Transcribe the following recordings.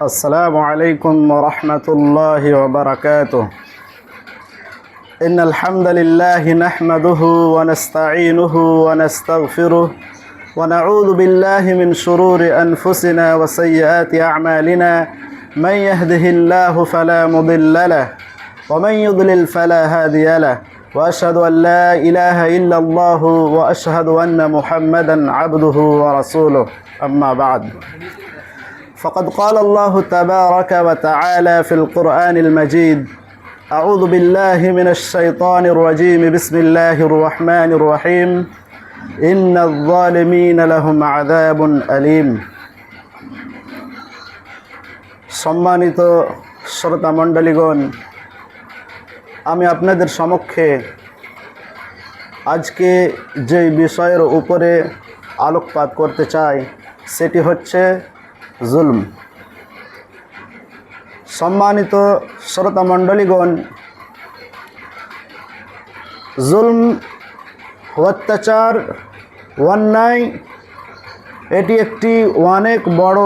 السلام عليكم ورحمة الله وبركاته. إن الحمد لله نحمده ونستعينه ونستغفره ونعوذ بالله من شرور أنفسنا وسيئات أعمالنا. من يهده الله فلا مضل له ومن يضلل فلا هادي له، وأشهد أن لا إله إلا الله وأشهد أن محمدا عبده ورسوله. أما بعد، فقد قال الله تبارك وتعالى في القرآن المجيد: أعوذ بالله من الشيطان الرجيم، بسم الله الرحمن الرحيم، إن الظالمين لهم عذاب أليم। সম্মানিত শ্রোতা মণ্ডলীগণ, আমি আপনাদের সমক্ষে আজকে যে বিষয়ের উপরে আলোকপাত করতে চাই সেটি হচ্ছে জুলম। সম্মানিত শ্রোতা মণ্ডলীগণ, জুলম, অত্যাচার, অন্যায় এটি একটি অনেক বড়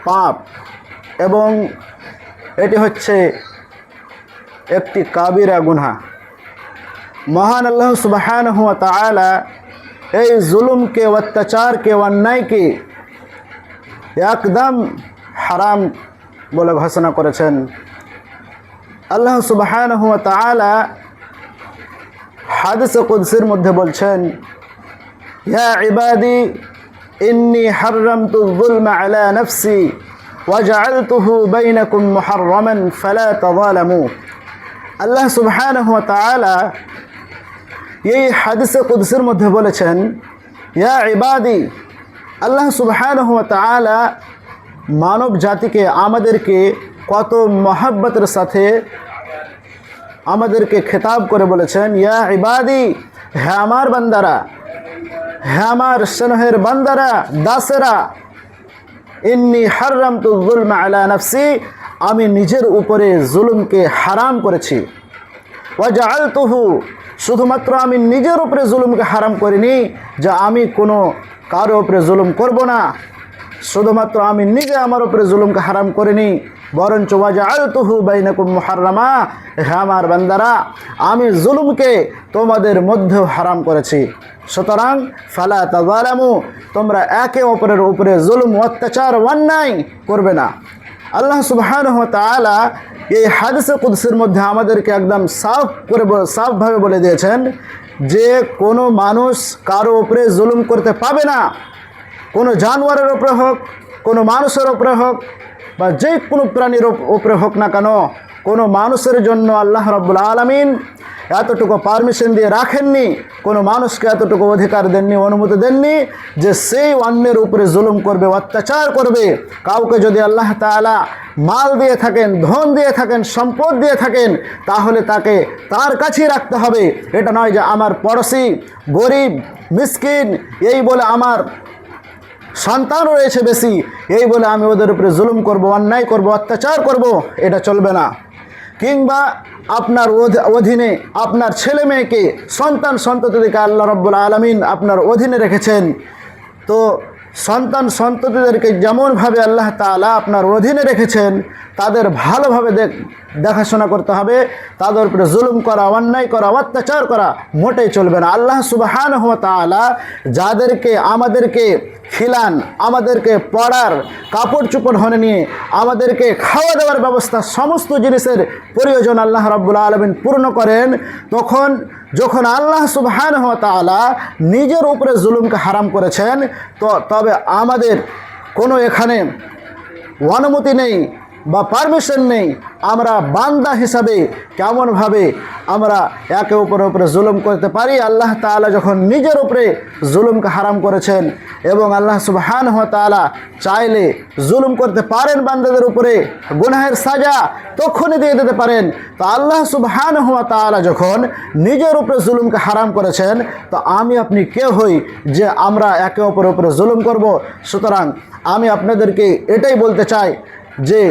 পাপ এবং এটি হচ্ছে একটি কাবিরা গুনাহ। মহান আল্লাহ সুবহানাহু ওয়া তাআলা এই জুলুমকে, অত্যাচারকে, অন্যায়কে একদম হারাম বলে ঘোষণা করেছেন। আল্লাহ সুবহানাহু ওয়া তাআলা হাদিসে কুদসির মধ্যে বলছেন: ইয়া ইবাদি ইন্নী হাররামতু যুলমা আলা নাফসি ওয়া জাআলতুহু বাইনাকুম মুহাররামান ফালা তাযালামু। আল্লাহ সুবহানাহু ওয়া তাআলা এই হাদিসে কুদসির মধ্যে বলেছেন, ইয়া ইবাদি, আল্লাহ সুবহানাহু ওয়া তাআলা মানব জাতিকে, আমাদেরকে কত মহব্বতের সাথে আমাদেরকে খেতাব করে বলেছেন, ইয়া ইবাদি, হে আমার বান্দারা, হে আমার স্নেহের বান্দারা, দাসেরা, ইন্নী হাররামতু যুলমা আলা নাফসি, আমি নিজের উপরে জুলুমকে হারাম করেছি। ওয়া জাআলতুহু, শুধুমাত্র আমি নিজের উপরে জুলুমকে হারাম করিনি যে আমি কোনো কারো উপরে জুলুম করব না, শুধুমাত্র আমি নিজে আমার উপরে জুলুমকে হারাম করিনি, বরঞ্চ ওয়া জাআলতুহু বাইনাকুম মুহাররামা, হে আমার বান্দারা, আমি জুলুমকে তোমাদের মধ্যেও হারাম করেছি। সুতরাং ফালা তাযালামু, তোমরা একে অপরের উপরে জুলুম, অত্যাচার, অন্যায় করবে না। আল্লাহ সুবহানাহু ওয়া তাআলা এই হাদিসে কুদসির মধ্যে আমাদেরকে একদম সাফভাবে বলে দিয়েছেন যে কোনো মানুষ কারো উপরে জুলুম করতে পাবে না। কোনো জানোয়ারের উপরে হোক, কোনো মানুষের উপরে হোক, বা যে কোনো প্রাণীর উপরে হোক না কেন, কোনো মানুষের জন্য আল্লাহ রাব্বুল আলামিন এতটুকু পারমিশন দিয়ে রাখেননি, কোনো মানুষকে এতটুকু অধিকার দেননি, অনুমতি দেননি যে সেই অন্যের উপরে জুলুম করবে, অত্যাচার করবে। কাউকে যদি আল্লাহ তাআলা মাল দিয়ে থাকেন, ধন দিয়ে থাকেন, সম্পদ দিয়ে থাকেন, তাহলে তাকে তার কাছেই রাখতে হবে। এটা নয় যে আমার পড়োশি গরিব মিসকিন এই বলে, আমার সন্তান রয়েছে বেশি এই বলে আমি ওদের উপরে জুলুম করব, অন্যায় করব, অত্যাচার করব, এটা চলবে না। কিংবা আপনার অধীনে আপনার ছেলে মেয়েকে, সন্তান সন্ততিকে আল্লাহ রাব্বুল আলামিন আপনার অধীনে রেখেছেন, তো সন্তান সন্ততিদেরকে যেমনভাবে আল্লাহ তাআলা আপনার অধীনে রেখেছেন তাদের ভালোভাবে দেখাশোনা করতে হবে। তাদের উপরে জুলুম করা, অন্যায় করা, অত্যাচার করা মোটেই চলবে না। আল্লাহ সুবহানাহু ওয়া তাআলা যাদেরকে আমাদেরকে খিলান, আমাদেরকে পড়ার কাপড় চোপড় হনে নিয়ে আমাদেরকে খাওয়া দাওয়ার ব্যবস্থা, সমস্ত জিনিসের প্রয়োজন আল্লাহ রাব্বুল আলামিন পূর্ণ করেন, যখন আল্লাহ সুবহানাহু ওয়া তাআলা নিজের উপরে জুলুমকে হারাম করেছেন, তবে আমাদের কোনো এখানে অনুমতি নেই বা পারমিশন নেই। আমরা বান্দা হিসাবে কেমনভাবে আমরা একে অপরের উপরে জুলুম করতে পারি? আল্লাহ তাআলা যখন নিজের উপরে জুলুমকে হারাম করেছেন এবং আল্লাহ সুবহানাহু ওয়া তাআলা চাইলে জুলুম করতে পারেন বান্দাদের উপরে, গুনাহের সাজা তখনই দিয়ে দিতে পারেন। তো আল্লাহ সুবহানাহু ওয়া তাআলা যখন নিজের উপরে জুলুমকে হারাম করেছেন, তো আমি আপনি কে হই যে আমরা একে অপরের উপরে জুলুম করব? সুতরাং আমি আপনাদেরকে এটাই বলতে চাই যে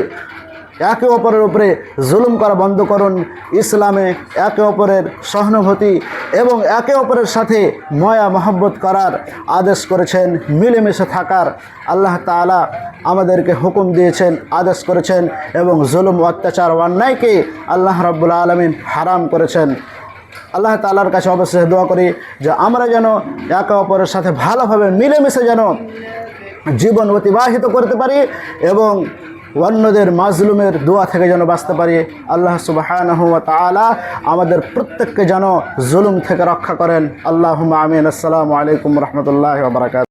একে অপরের উপরে জুলুম করা বন্ধ করুন। ইসলামে একে অপরের সহানুভূতি এবং একে অপরের সাথে ময়া মহব্বত করার আদেশ করেছেন, মিলেমিশে থাকার আল্লাহ তাআলা আমাদেরকে হুকুম দিয়েছেন, আদেশ করেছেন এবং জুলুম অত্যাচার অন্যায়কে আল্লাহ রাব্বুল আলামিন হারাম করেছেন। আল্লাহ তাআলার কাছে অবশ্যই দোয়া করি যে আমরা যেন একে অপরের সাথে ভালোভাবে মিলেমিশে যেন জীবন অতিবাহিত করতে পারি এবং অন্যদের মাজলুমের দোয়া থেকে যেন বাঁচতে পারি। আল্লাহ সুবহানাহু ওয়া তাআলা আমাদের প্রত্যেককে যেন জুলুম থেকে রক্ষা করেন। আল্লাহুম্মা আমিন। আসসালামু আলাইকুম ওয়া রাহমাতুল্লাহি ওয়া বারাকাতুহু।